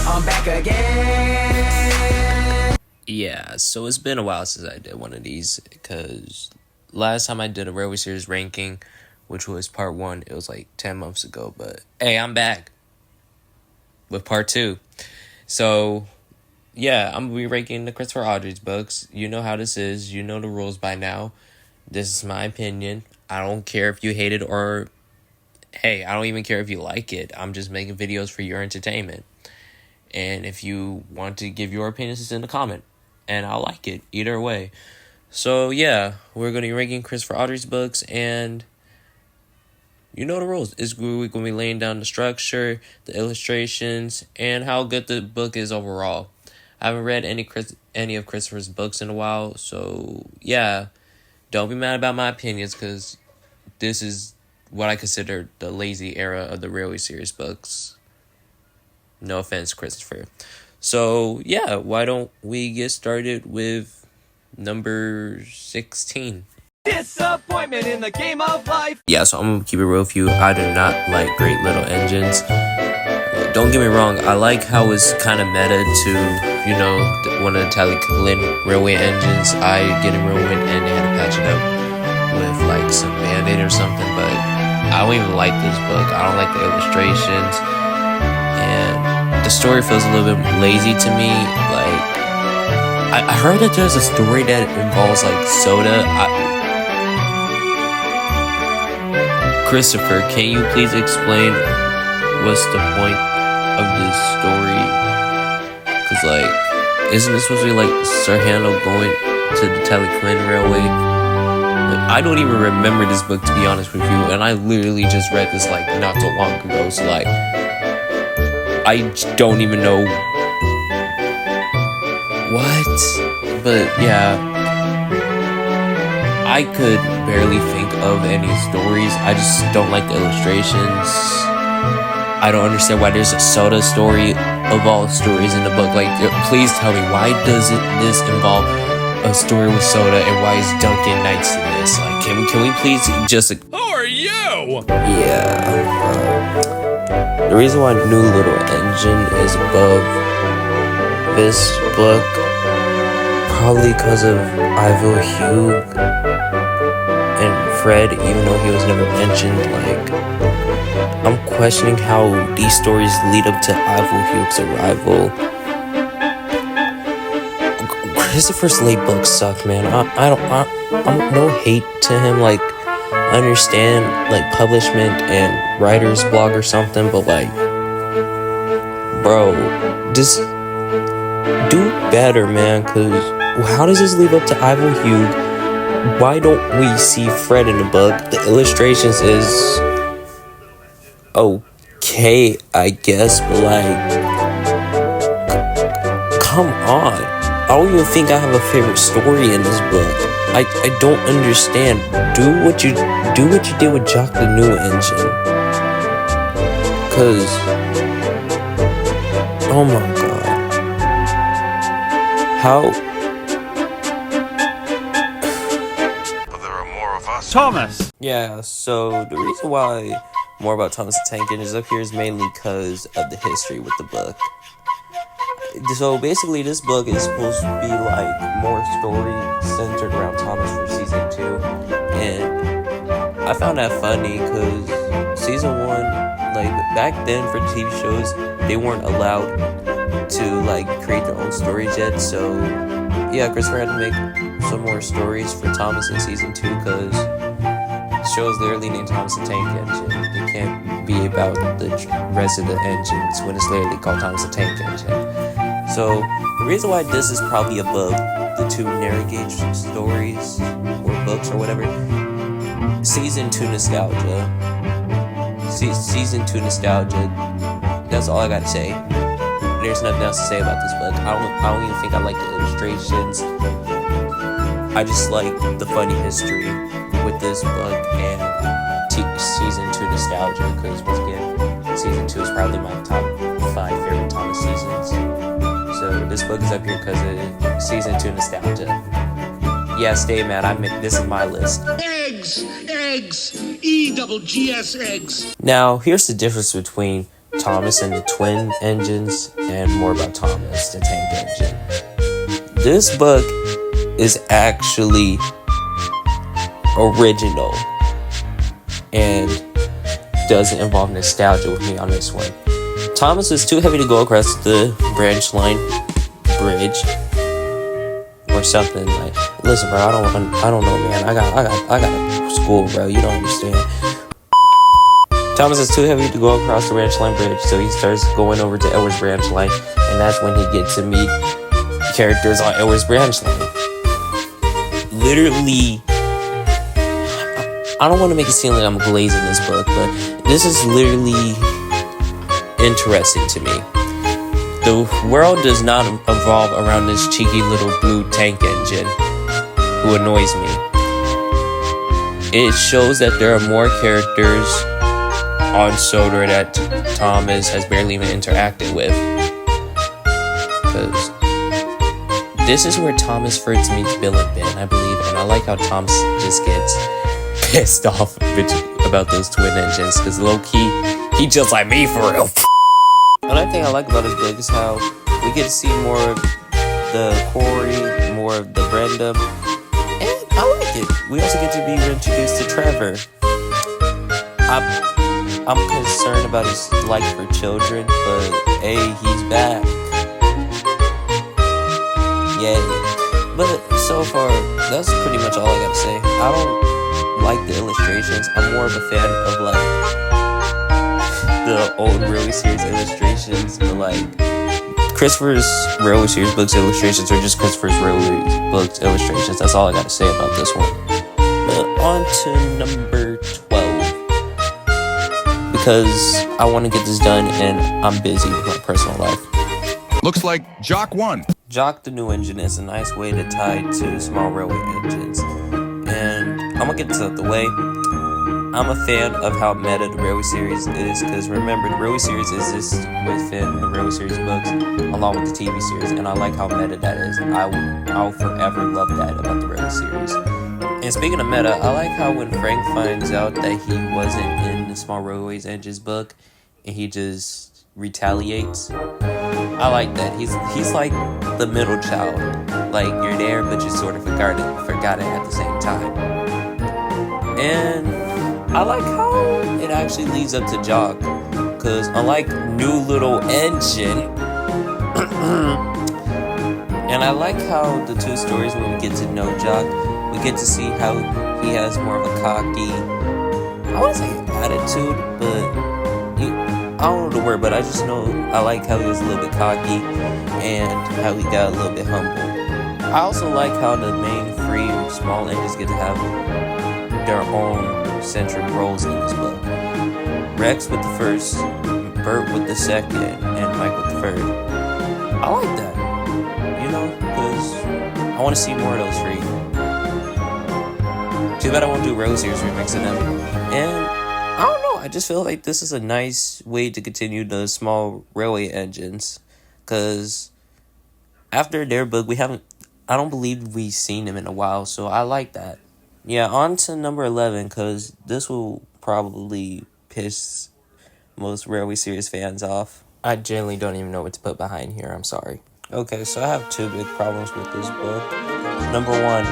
I'm back again. Yeah, so it's been a while since I did one of these, because last time I did a Railway Series ranking, which was part 1, it was like 10 months ago. But hey, I'm back with part 2. So yeah, I'm going to be ranking the Christopher Awdry's books. You know how this is. You know the rules by now. This is my opinion. I don't care if you hate it, or hey, I don't even care if you like it. I'm just making videos for your entertainment. And if you want to give your opinions, it's in the comment. And I'll like it either way. So yeah, we're going to be ranking Christopher Awdry's books, and you know the rules. We're going to be laying down the structure, the illustrations, and how good the book is overall. I haven't read any of Christopher's books in a while, so yeah, don't be mad about my opinions, because this is what I consider the lazy era of the Railway Series books. No offense, Christopher. So yeah, why don't we get started with number 16. Disappointment in the game of life. Yeah, so I'm gonna keep it real with you. I do not like Great Little Engines. Don't get me wrong, I like how it's kind of meta to, you know, one of the Tally Quinn railway engines. I get in Railwind and they had to patch it up with like some band-aid or something, but I don't even like this book. I don't like the illustrations, and the story feels a little bit lazy to me. Like, I heard that there's a story that involves like soda. Christopher, can you please explain what's the point of this story? Cause like, isn't this supposed to be like Sir Handel going to the Tally Quinn Railway? Like, I don't even remember this book, to be honest with you, and I literally just read this like not so long ago. So like, I don't even know what. But yeah, I could barely think of any stories. I just don't like the illustrations. I don't understand why there's a soda story of all stories in the book. Like, please tell me, why does this involve a story with soda, and why is Duncan Knights in this? Like, can we please just... Who are you? Yeah. The reason why New Little Engine is above this book, probably because of Ivo Hugh and Fred, even though he was never mentioned. Like, I'm questioning how these stories lead up to Ivo Hugh's arrival. Christopher's late books suck, man. I'm no hate to him. Like, I understand like publishment and writer's blog or something, but like, bro, just do better, man. Cause how does this lead up to Ivo Hugh? Why don't we see Fred in the book? The illustrations is okay, I guess, but like, come on. I don't even think I have a favorite story in this book. I don't understand. Do what you did with Jock the New Engine. Cause, oh my god, how? But there are more of us. Thomas! Yeah, so the reason why more about Thomas the Tank Engine is up here is mainly because of the history with the book. So basically, this book is supposed to be like more story centered around Thomas for season 2, and I found that funny because season 1, like back then for TV shows, they weren't allowed to like create their own stories yet. So yeah, Christopher had to make some more stories for Thomas in season 2, because the show is literally named Thomas the Tank Engine. It can't be about the rest of the engines when it's literally called Thomas the Tank Engine. So the reason why this is probably above the 2 narrow gauge stories or books or whatever, season 2 nostalgia. Season 2 nostalgia. That's all I gotta say. There's nothing else to say about this book. I don't even think I like the illustrations. I just like the funny history with this book and season 2 nostalgia, because once again, season 2 is probably my top 5 favorite Thomas seasons. So this book is up here because of season 2 nostalgia. Yeah, stay mad. This is my list. Eggs, EGGS eggs. Now, here's the difference between Thomas and the twin engines, and more about Thomas, the tank engine. This book is actually original and doesn't involve nostalgia with me on this one. Thomas is too heavy to go across the branch line bridge or something. Like, listen, bro, I don't know, man. I got school, bro. You don't understand. Thomas is too heavy to go across the branch line bridge, so he starts going over to Edward's branch line, and that's when he gets to meet characters on Edward's branch line. Literally, I don't want to make it seem like I'm glazing this book, but this is literally interesting to me. The world does not evolve around this cheeky little blue tank engine who annoys me. It shows that there are more characters on Sodor that Thomas has barely even interacted with. Because this is where Thomas first meets Bill and Ben, I believe, and I like how Thomas just gets pissed off about those twin engines, because low-key, he just like me for real. Another thing I like about this book is how we get to see more of the Corey, more of the Brenda, and I like it. We also get to be introduced to Trevor. I'm concerned about his like for children, but hey, he's back. Yay. But so far, that's pretty much all I gotta say. I don't like the illustrations. I'm more of a fan of like the old Railway Series illustrations, but like Christopher's Railway Series books illustrations are just Christopher's Railway books illustrations. That's all I gotta say about this one. But on to number 12. Because I want to get this done and I'm busy with my personal life. Looks like Jock won. Jock the New Engine is a nice way to tie to small railway engines. And I'm going to get this out the way. I'm a fan of how meta the Railway Series is, because remember, the Railway Series is this within the Railway Series books, along with the TV series, and I like how meta that is. I'll forever love that about the Railway Series. And speaking of meta, I like how when Frank finds out that he wasn't in the Small Railways Engines book, and he just retaliates. I like that. He's like the middle child. Like, you're there, but you sort of forgot it at the same time. And I like how it actually leads up to Jock, because unlike New Little Engine, and I like how the two stories where we get to know Jock, we get to see how he has more of a cocky, I want to say attitude, but I don't know the word, but I just know I like how he was a little bit cocky and how he got a little bit humble. I also like how the main three small engines get to have their own centric roles in this book. Rex with the first, Bert with the second, and Mike with the third. I like that, you know, because I want to see more of those three. Too bad I won't do Railway Series remixing them. And I don't know, I just feel like this is a nice way to continue the small railway engines, because after their book, I don't believe we've seen them in a while, so I like that. Yeah, on to number 11, because this will probably piss most Railway Series fans off. I generally don't even know what to put behind here, I'm sorry. Okay, so I have two big problems with this book. Number one,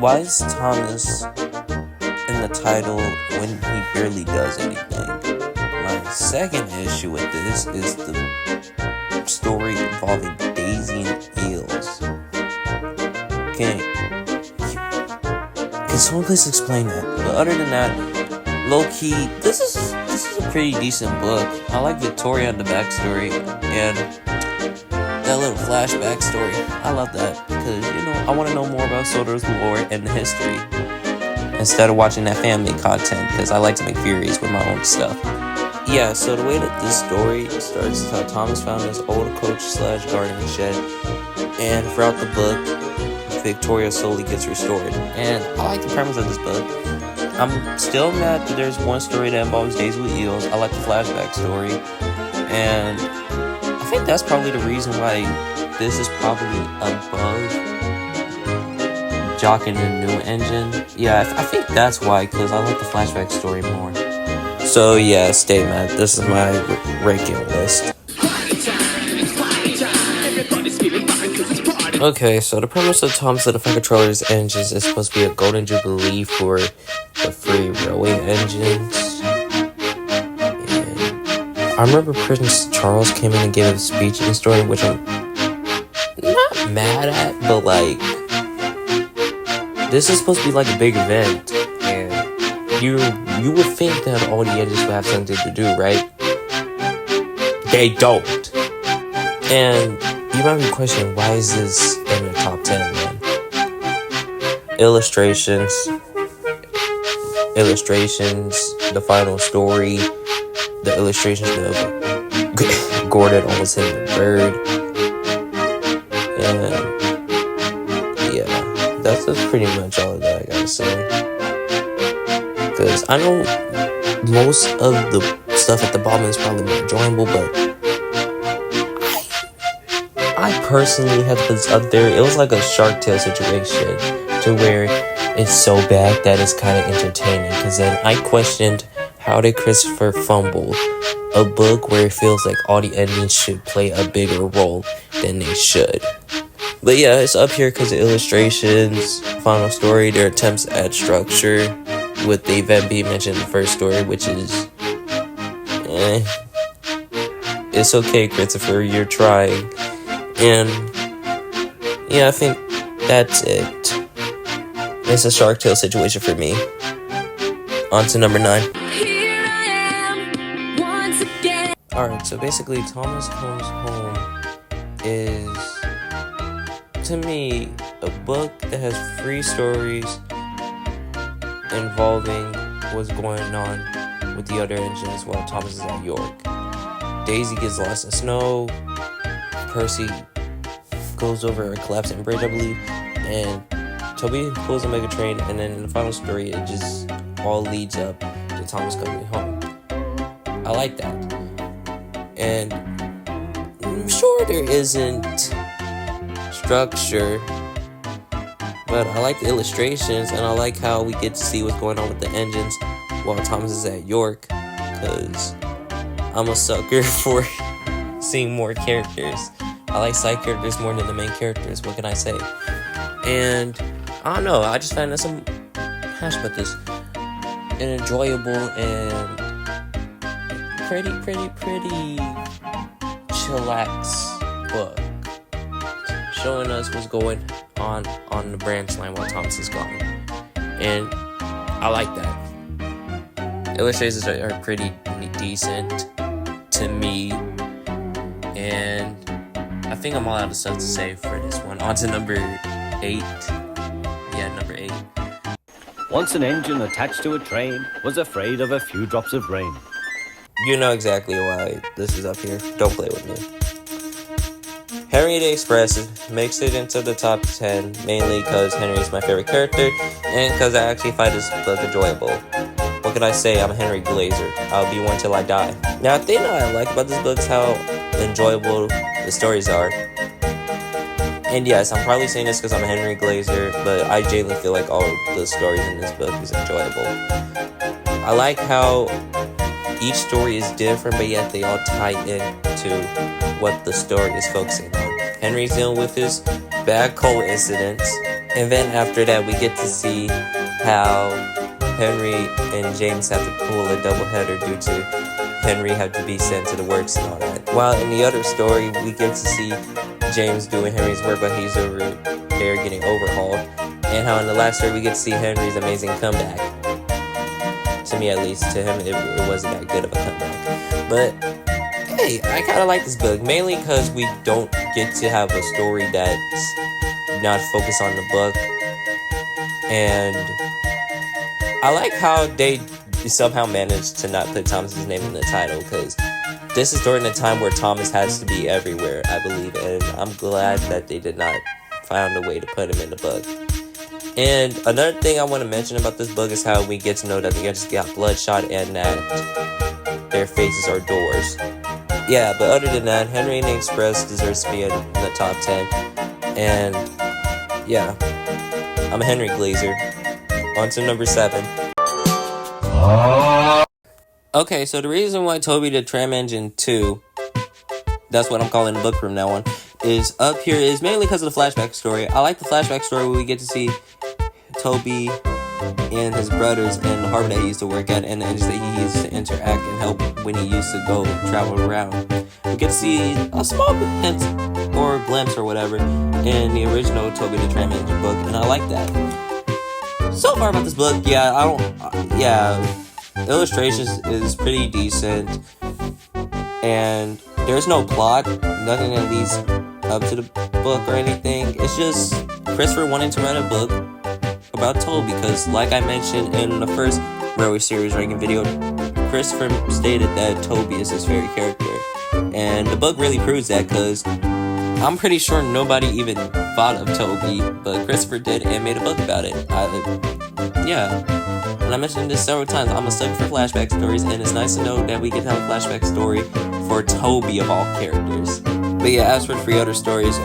why is Thomas in the title when he barely does anything? My second issue with this is the story involving Daisy and Eels. Can someone please explain that? But other than that, low-key, this is a pretty decent book. I like Victoria and the backstory, and that little flashback story. I love that, because, you know, I want to know more about Sodor's lore and the history, instead of watching that family content, because I like to make theories with my own stuff. Yeah, so the way that this story starts is how Thomas found his old coach/gardening shed, and throughout the book, Victoria slowly gets restored. And I like the premise of this book. I'm still mad that there's one story that involves Daisy with Eels. I like the flashback story. And I think that's probably the reason why this is probably above Jock and the New Engine. Yeah, I think that's why, because I like the flashback story more. So yeah, statement. This is my ranking list. Okay, so the premise of Thomas the Defense Controller's engines is supposed to be a golden jubilee for the free railway engines. And I remember Prince Charles came in and gave a speech in the story, which I'm not mad at, but like, this is supposed to be like a big event, and you would think that all the engines would have something to do, right? They don't. And you might be questioning, why is this in the top 10, man? Illustrations, the final story, the illustrations of Gordon almost hitting the bird, and yeah, that's pretty much all that I gotta say. Because I know most of the stuff at the bottom is probably more enjoyable, but I personally have to put this up there. It was like a Shark Tale situation, to where it's so bad that it's kind of entertaining. Because then I questioned, how did Christopher fumble a book where it feels like all the endings should play a bigger role than they should? But yeah, it's up here because of illustrations, final story, their attempts at structure, with the event being mentioned in the first story, which is, it's okay, Christopher, you're trying. And yeah, I think that's it. It's a Shark Tale situation for me. On to number 9. Here I am, once again. Alright, so basically Thomas Comes Home is, to me, a book that has 3 stories involving what's going on with the other engines while Thomas is at York. Daisy gets lost in snow, Percy goes over a collapsing bridge, I believe, and Toby pulls a Mega Train, and then in the final story, it just all leads up to Thomas coming home. I like that. And I'm sure there isn't structure, but I like the illustrations, and I like how we get to see what's going on with the engines while Thomas is at York, because I'm a sucker for seeing more characters. I like side characters more than the main characters. What can I say? And I don't know. I just find this an enjoyable and pretty chillax book, showing us what's going on the branch line while Thomas is gone. And I like that. Illustrations are pretty decent to me, and I think I'm all out of stuff to say for this one. On to number 8. Yeah, number 8. Once an engine attached to a train was afraid of a few drops of rain. You know exactly why this is up here. Don't play with me. Henry the Express makes it into the top 10, mainly because Henry is my favorite character, and because I actually find this book enjoyable. What can I say? I'm Henry Glazer. I'll be one till I die. Now, the thing that I like about this book is how enjoyable the stories are. And yes, I'm probably saying this because I'm Henry Glazer, but I genuinely feel like all the stories in this book is enjoyable. I like how each story is different, but yet they all tie into what the story is focusing on. Henry's dealing with his bad coal incidents, and then after that we get to see how Henry and James have to pull a doubleheader due to Henry have to be sent to the works and all that. While in the other story, we get to see James doing Henry's work while he's over there getting overhauled, and how in the last story we get to see Henry's amazing comeback. To me, at least, to him, it wasn't that good of a comeback. But hey, I kind of like this book, mainly because we don't get to have a story that's not focused on the book, and I like how they somehow managed to not put Thomas's name in the title, because this is during the time where Thomas has to be everywhere, I believe, and I'm glad that they did not find a way to put him in the book. And another thing I want to mention about this book is how we get to know that the engines got bloodshot and that their faces are doors. Yeah, but other than that, Henry and the Express deserves to be in the top 10. And yeah, I'm Henry Glazer. On to number 7. Okay, so the reason why Toby the Tram Engine 2, that's what I'm calling the book from now on, is up here is mainly because of the flashback story. I like the flashback story where we get to see Toby and his brothers in the harbor that he used to work at and the engines that he used to interact and help when he used to go travel around. We get to see a small hint or glimpse or whatever in the original Toby the Tram Engine book, and I like that. So far about this book, illustrations is pretty decent, and there's no plot, nothing that leads up to the book or anything. It's just Christopher wanting to write a book about Toby, because like I mentioned in the first Railway Series ranking video, Christopher stated that Toby is his favorite character, and the book really proves that, because I'm pretty sure nobody even thought of Toby, but Christopher did and made a book about it. And I mentioned this several times, I'm a sucker for flashback stories, and it's nice to know that we get to have a flashback story for Toby of all characters. But yeah, as for the 3 other stories,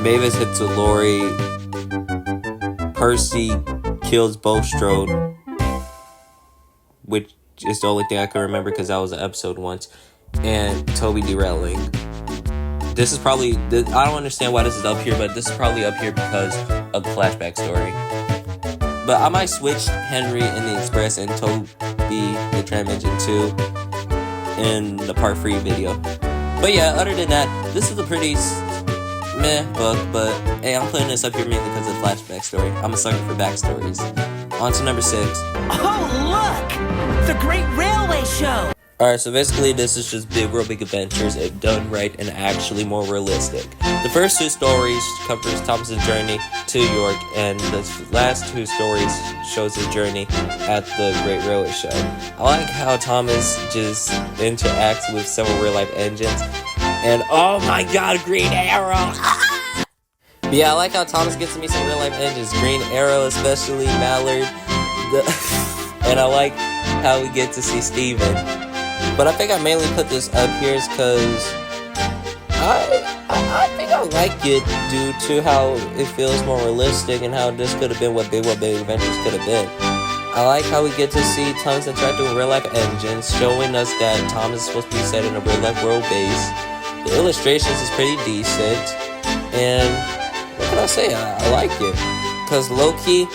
Mavis hits a lorry, Percy kills Bulstrode, which is the only thing I can remember because that was an episode once, and Toby derailing. This is probably, I don't understand why this is up here, but this is probably up here because of the flashback story. But I might switch Henry and the Express and Toby the Tram Engine 2 in the part 3 video. But yeah, other than that, this is a pretty meh book, but hey, I'm putting this up here mainly because of the flashback story. I'm a sucker for backstories. On to number 6. Oh, look! The Great Railway Show! Alright, so basically this is just Big World Big Adventures if done right and actually more realistic. The first 2 stories covers Thomas's journey to York, and the last 2 stories shows his journey at the Great Railway Show. I like how Thomas just interacts with several real-life engines, and oh my god, Green Arrow! But yeah, I like how Thomas gets to meet some real-life engines, Green Arrow especially, Mallard, and I like how we get to see Steven. But I think I mainly put this up here because I think I like it due to how it feels more realistic and how this could have been what Big World Big Adventures could have been. I like how we get to see Thomas interact with real life engines, showing us that Thomas is supposed to be set in a real life world base. The illustrations is pretty decent, and what can I say? I like it. Because low-key,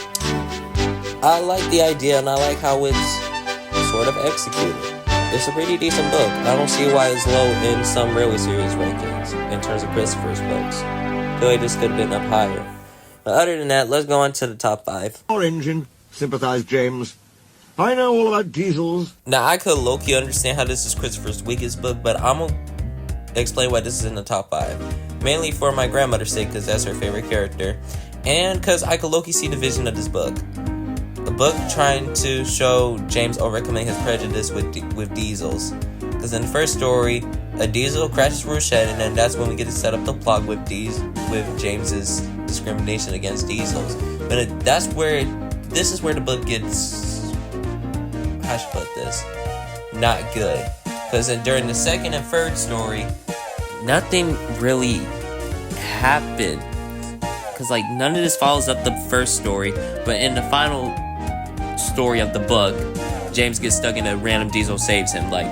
I like the idea and I like how it's sort of executed. It's a pretty decent book. I don't see why it's low in some Railway Series rankings in terms of Christopher's books. I feel like this could have been up higher. But other than that, let's go on to the top 5. Our engine, sympathize, James. I know all about diesels. Now, I could low-key understand how this is Christopher's weakest book, but I'm gonna explain why this is in the top 5. Mainly for my grandmother's sake, because that's her favorite character, and because I could low-key see the vision of this book. The book trying to show James overcoming his prejudice with diesels. Because in the first story, a diesel crashes through a shed, and then that's when we get to set up the plot with James's discrimination against diesels. But this is where the book gets, how should I put this, not good. Because during the second and third story, nothing really happened. Because like none of this follows up the first story, but in the final story of the book, James gets stuck in a random diesel saves him. Like,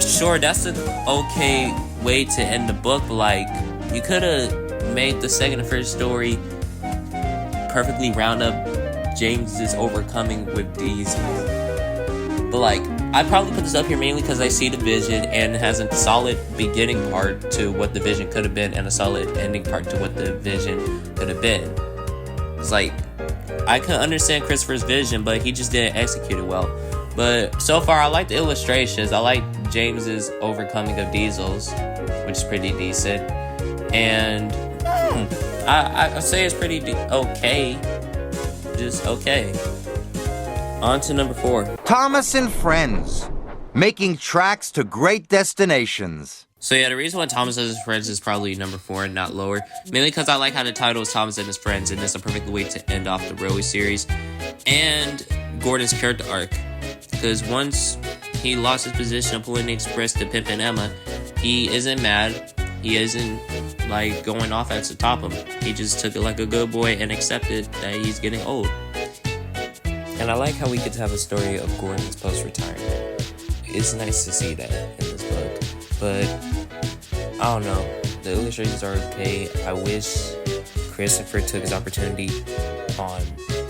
sure, that's an okay way to end the book, but like, you could have made the second and third story perfectly round up James's overcoming with diesels. But like, I probably put this up here mainly because I see the vision and it has a solid beginning part to what the vision could have been and a solid ending part to what the vision could have been. It's like, I can understand Christopher's vision, but he just didn't execute it well. But so far, I like the illustrations. I like James's overcoming of diesels, which is pretty decent. And I say it's pretty okay. Just okay. On to number 4. Thomas and Friends, making tracks to great destinations. So yeah, the reason why Thomas and his friends is probably number 4 and not lower, mainly because I like how the title is Thomas and his friends, and it's a perfect way to end off the Railway series, and Gordon's character arc. Because once he lost his position of pulling the Express to Pip and Emma, he isn't mad. He isn't like going off at the top of him. He just took it like a good boy and accepted that he's getting old. And I like how we get to have a story of Gordon's post-retirement. It's nice to see that in this book. But, I don't know. The illustrations are okay. I wish Christopher took his opportunity on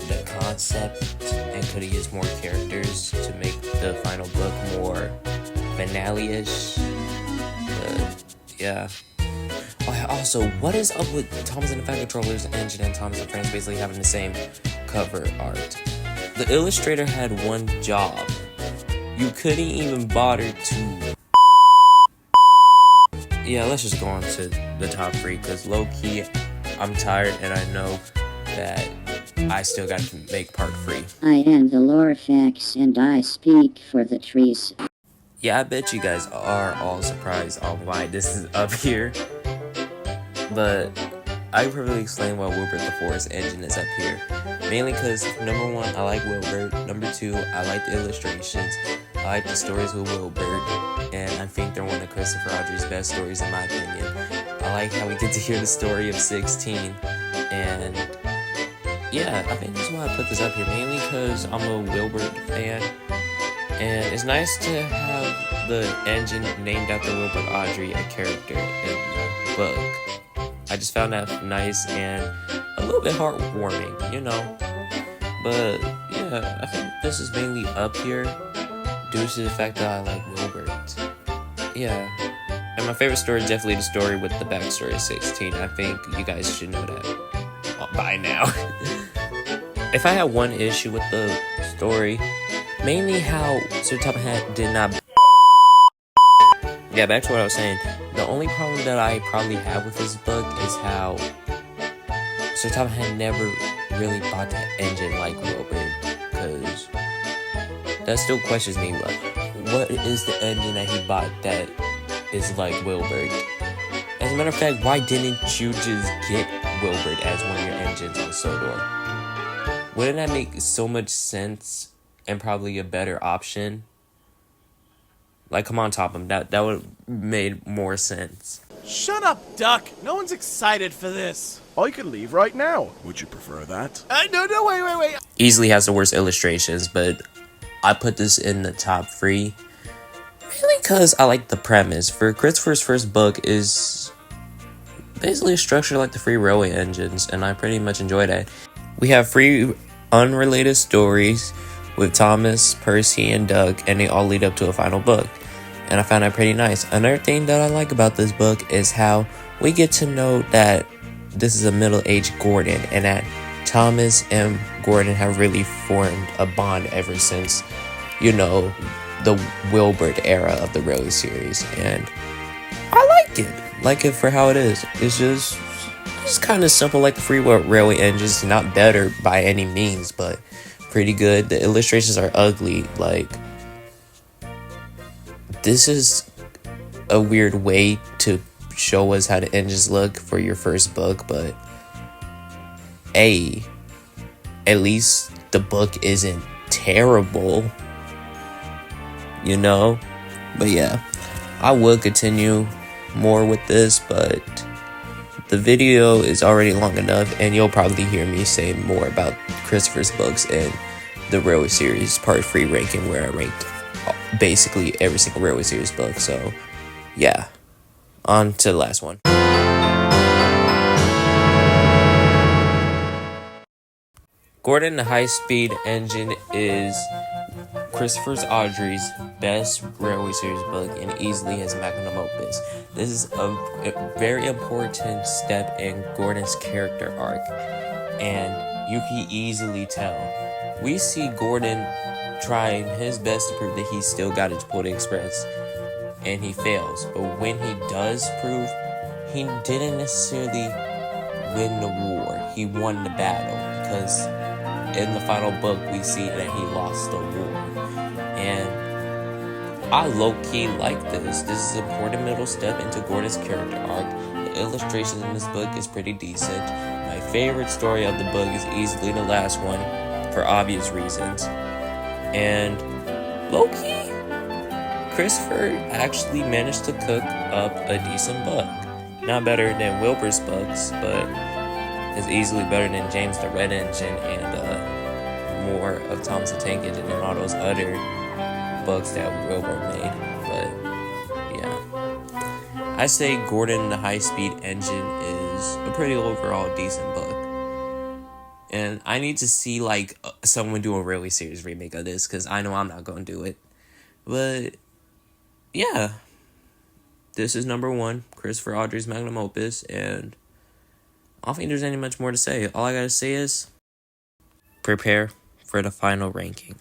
the concept and could have used more characters to make the final book more finale-ish. But, yeah. Oh, also, what is up with Thomas and the Fat Controllers engine and Thomas and Friends basically having the same cover art? The illustrator had one job. You couldn't even bother to... Yeah, let's just go on to the top 3, because low-key, I'm tired and I know that I still got to make part 3. I am the Lorfax and I speak for the trees. Yeah, I bet you guys are all surprised on why this is up here. But I can probably explain why Wilbert the Forest engine is up here. Mainly because, number 1, I like Wilbert. Number 2, I like the illustrations. I like the stories with Wilbert. And I think they're one of Christopher Audrey's best stories in my opinion. I like how we get to hear the story of 16. And yeah, I think that's why I put this up here. Mainly because I'm a Wilbert fan. And it's nice to have the engine named after Wilbert Audrey, a character in the book. I just found that nice and a little bit heartwarming, you know. But yeah, I think this is mainly up here due to the fact that I like Wilbert. Yeah. And my favorite story is definitely the story with the backstory of 16. I think you guys should know that by now. If I had one issue with the story, mainly how Sir Top Hat did not... Yeah, back to what I was saying. The only problem that I probably have with this book is how Sir Top Hat never really bought that engine like Wilbert, because that still questions me. Like, what is the engine that he bought that is like Wilbert? As a matter of fact, why didn't you just get Wilbert as one of your engines on Sodor? Wouldn't that make so much sense and probably a better option? Like, come on, Topham, that would have made more sense. Shut up, Duck. No one's excited for this. I could leave right now. Would you prefer that? No, wait. Easily has the worst illustrations, but I put this in the top 3 mainly because I like the premise. For Christopher's first book is basically a structure like the Free Railway engines, and I pretty much enjoy that. We have 3 unrelated stories with Thomas, Percy, and Doug, and they all lead up to a final book. And I found that pretty nice. Another thing that I like about this book is how we get to know that this is a middle-aged Gordon, and that Thomas and Gordon have really formed a bond ever since, you know, the Wilbert era of the Railway series. And I like it for how it is. It's just kind of simple like the Free Railway engines, not better by any means, but pretty good. The illustrations are ugly. Like, this is a weird way to show us how the engines look for your first book, but at least the book isn't terrible, you know. But yeah, I would continue more with this, but the video is already long enough, and you'll probably hear me say more about Christopher's books and the Railway series part 3 ranking, where I ranked basically every single Railway series book. So yeah, on to the last one. Gordon the High-Speed Engine is Christopher Audrey's best Railway series book and easily his magnum opus. This is a very important step in Gordon's character arc, and you can easily tell. We see Gordon trying his best to prove that he's still got his Pony Express, and he fails. But when he does prove, he didn't necessarily win the war. He won the battle, because in the final book we see that he lost the war. And I low-key like this. This is an important middle step into Gordon's character arc. The illustrations in this book is pretty decent. My favorite story of the book is easily the last one, for obvious reasons. And low-key, Christopher actually managed to cook up a decent book. Not better than Wilbur's books, but is easily better than James the Red Engine and more of Thomas the Tank Engine than all those other books that were made. But yeah, I say Gordon the High Speed Engine is a pretty overall decent book, and I need to see like someone do a really serious remake of this, because I know I'm not gonna do it. But yeah, this is number 1, Christopher Audrey's magnum opus, and I don't think there's any much more to say. All I gotta say is prepare for the final ranking.